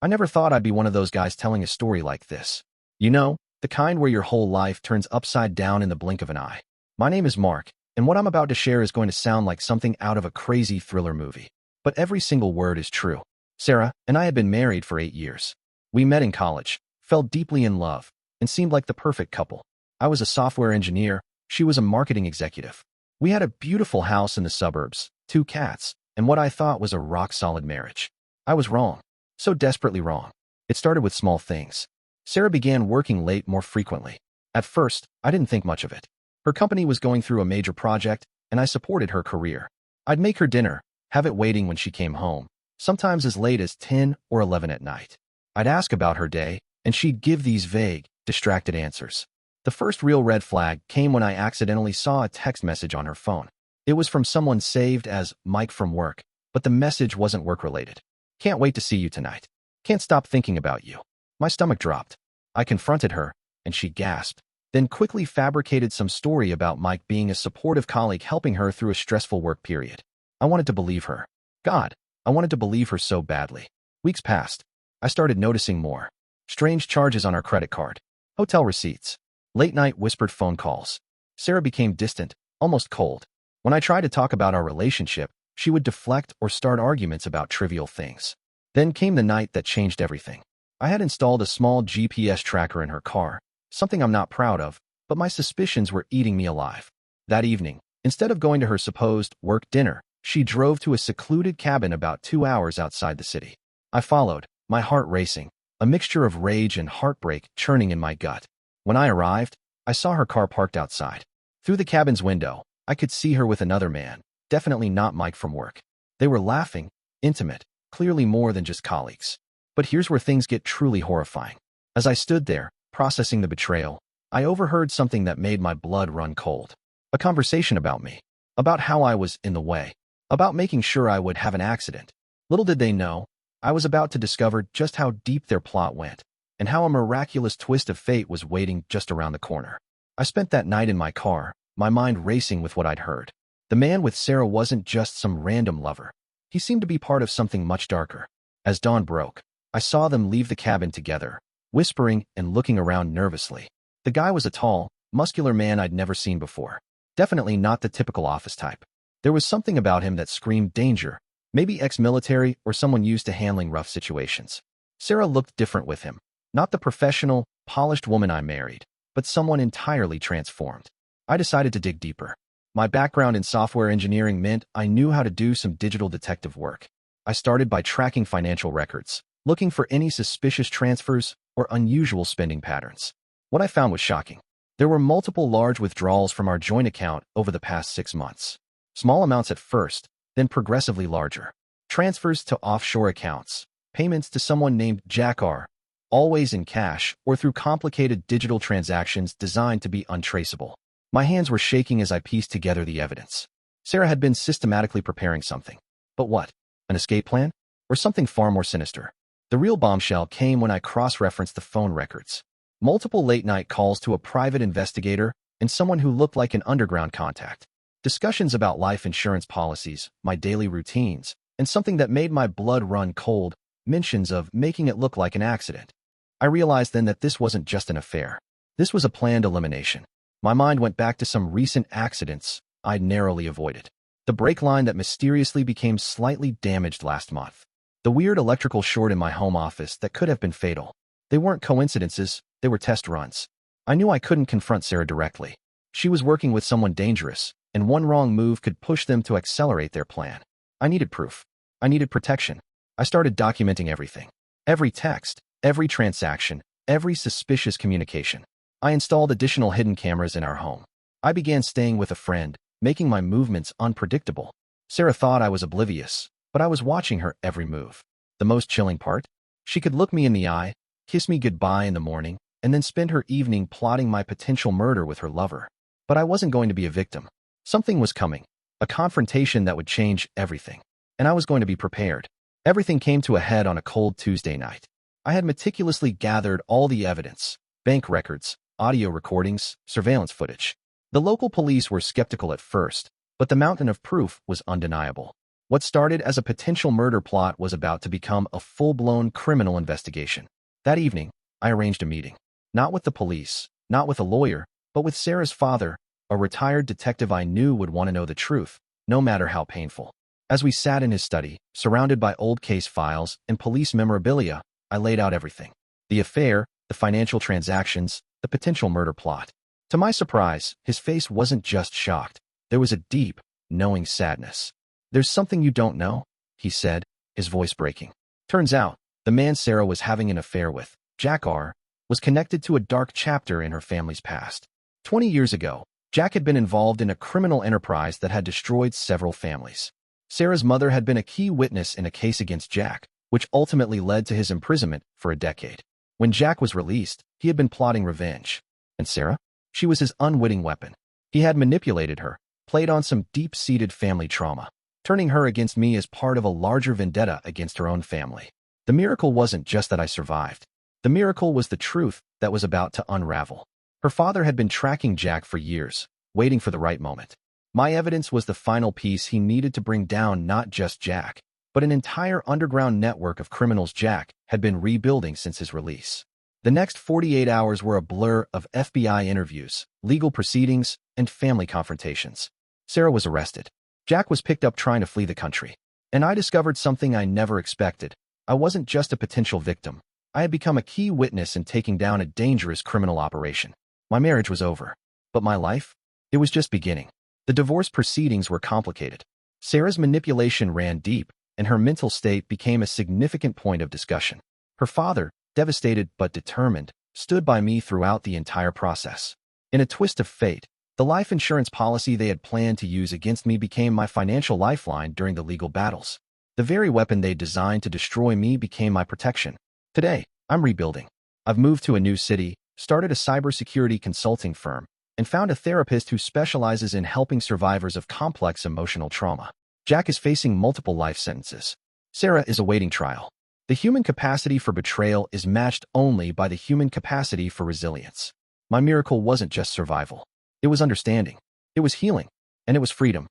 I never thought I'd be one of those guys telling a story like this. You know, the kind where your whole life turns upside down in the blink of an eye. My name is Mark, and what I'm about to share is going to sound like something out of a crazy thriller movie. But every single word is true. Sarah and I had been married for 8 years. We met in college, fell deeply in love, and seemed like the perfect couple. I was a software engineer, she was a marketing executive. We had a beautiful house in the suburbs, 2 cats, and what I thought was a rock-solid marriage. I was wrong. So desperately wrong. It started with small things. Sarah began working late more frequently. At first, I didn't think much of it. Her company was going through a major project, and I supported her career. I'd make her dinner, have it waiting when she came home, sometimes as late as 10 or 11 at night. I'd ask about her day, and she'd give these vague, distracted answers. The first real red flag came when I accidentally saw a text message on her phone. It was from someone saved as Mike from work, but the message wasn't work-related. Can't wait to see you tonight. Can't stop thinking about you. My stomach dropped. I confronted her, and she gasped, then quickly fabricated some story about Mike being a supportive colleague helping her through a stressful work period. I wanted to believe her. God, I wanted to believe her so badly. Weeks passed. I started noticing more. Strange charges on our credit card. Hotel receipts. Late-night whispered phone calls. Sarah became distant, almost cold. When I tried to talk about our relationship, she would deflect or start arguments about trivial things. Then came the night that changed everything. I had installed a small GPS tracker in her car, something I'm not proud of, but my suspicions were eating me alive. That evening, instead of going to her supposed work dinner, she drove to a secluded cabin about 2 hours outside the city. I followed, my heart racing, a mixture of rage and heartbreak churning in my gut. When I arrived, I saw her car parked outside. Through the cabin's window, I could see her with another man, definitely not Mike from work. They were laughing, intimate, clearly more than just colleagues. But here's where things get truly horrifying. As I stood there, processing the betrayal, I overheard something that made my blood run cold. A conversation about me, about how I was in the way, about making sure I would have an accident. Little did they know, I was about to discover just how deep their plot went, and how a miraculous twist of fate was waiting just around the corner. I spent that night in my car, my mind racing with what I'd heard. The man with Sarah wasn't just some random lover. He seemed to be part of something much darker. As dawn broke, I saw them leave the cabin together, whispering and looking around nervously. The guy was a tall, muscular man I'd never seen before. Definitely not the typical office type. There was something about him that screamed danger, maybe ex-military or someone used to handling rough situations. Sarah looked different with him. Not the professional, polished woman I married, but someone entirely transformed. I decided to dig deeper. My background in software engineering meant I knew how to do some digital detective work. I started by tracking financial records, looking for any suspicious transfers or unusual spending patterns. What I found was shocking. There were multiple large withdrawals from our joint account over the past 6 months. Small amounts at first, then progressively larger. Transfers to offshore accounts, payments to someone named Jack R., always in cash or through complicated digital transactions designed to be untraceable. My hands were shaking as I pieced together the evidence. Sarah had been systematically preparing something. But what? An escape plan? Or something far more sinister? The real bombshell came when I cross-referenced the phone records. Multiple late-night calls to a private investigator and someone who looked like an underground contact. Discussions about life insurance policies, my daily routines, and something that made my blood run cold, mentions of making it look like an accident. I realized then that this wasn't just an affair. This was a planned elimination. My mind went back to some recent accidents I'd narrowly avoided. The brake line that mysteriously became slightly damaged last month. The weird electrical short in my home office that could have been fatal. They weren't coincidences, they were test runs. I knew I couldn't confront Sarah directly. She was working with someone dangerous, and one wrong move could push them to accelerate their plan. I needed proof. I needed protection. I started documenting everything. Every text, every transaction, every suspicious communication. I installed additional hidden cameras in our home. I began staying with a friend, making my movements unpredictable. Sarah thought I was oblivious, but I was watching her every move. The most chilling part? She could look me in the eye, kiss me goodbye in the morning, and then spend her evening plotting my potential murder with her lover. But I wasn't going to be a victim. Something was coming, a confrontation that would change everything. And I was going to be prepared. Everything came to a head on a cold Tuesday night. I had meticulously gathered all the evidence, bank records, audio recordings, surveillance footage. The local police were skeptical at first, but the mountain of proof was undeniable. What started as a potential murder plot was about to become a full-blown criminal investigation. That evening, I arranged a meeting. Not with the police, not with a lawyer, but with Sarah's father, a retired detective I knew would want to know the truth, no matter how painful. As we sat in his study, surrounded by old case files and police memorabilia, I laid out everything. The affair, the financial transactions, the potential murder plot. To my surprise, his face wasn't just shocked. There was a deep, knowing sadness. "There's something you don't know," he said, his voice breaking. Turns out, the man Sarah was having an affair with, Jack R., was connected to a dark chapter in her family's past. 20 years ago, Jack had been involved in a criminal enterprise that had destroyed several families. Sarah's mother had been a key witness in a case against Jack, which ultimately led to his imprisonment for a decade. When Jack was released, he had been plotting revenge. And Sarah? She was his unwitting weapon. He had manipulated her, played on some deep-seated family trauma, turning her against me as part of a larger vendetta against her own family. The miracle wasn't just that I survived. The miracle was the truth that was about to unravel. Her father had been tracking Jack for years, waiting for the right moment. My evidence was the final piece he needed to bring down not just Jack, but an entire underground network of criminals Jack had been rebuilding since his release. The next 48 hours were a blur of FBI interviews, legal proceedings, and family confrontations. Sarah was arrested. Jack was picked up trying to flee the country. And I discovered something I never expected. I wasn't just a potential victim. I had become a key witness in taking down a dangerous criminal operation. My marriage was over. But my life? It was just beginning. The divorce proceedings were complicated. Sarah's manipulation ran deep, and her mental state became a significant point of discussion. Her father, devastated but determined, stood by me throughout the entire process. In a twist of fate, the life insurance policy they had planned to use against me became my financial lifeline during the legal battles. The very weapon they designed to destroy me became my protection. Today, I'm rebuilding. I've moved to a new city, started a cybersecurity consulting firm, and found a therapist who specializes in helping survivors of complex emotional trauma. Jack is facing multiple life sentences. Sarah is awaiting trial. The human capacity for betrayal is matched only by the human capacity for resilience. My miracle wasn't just survival. It was understanding. It was healing. And it was freedom.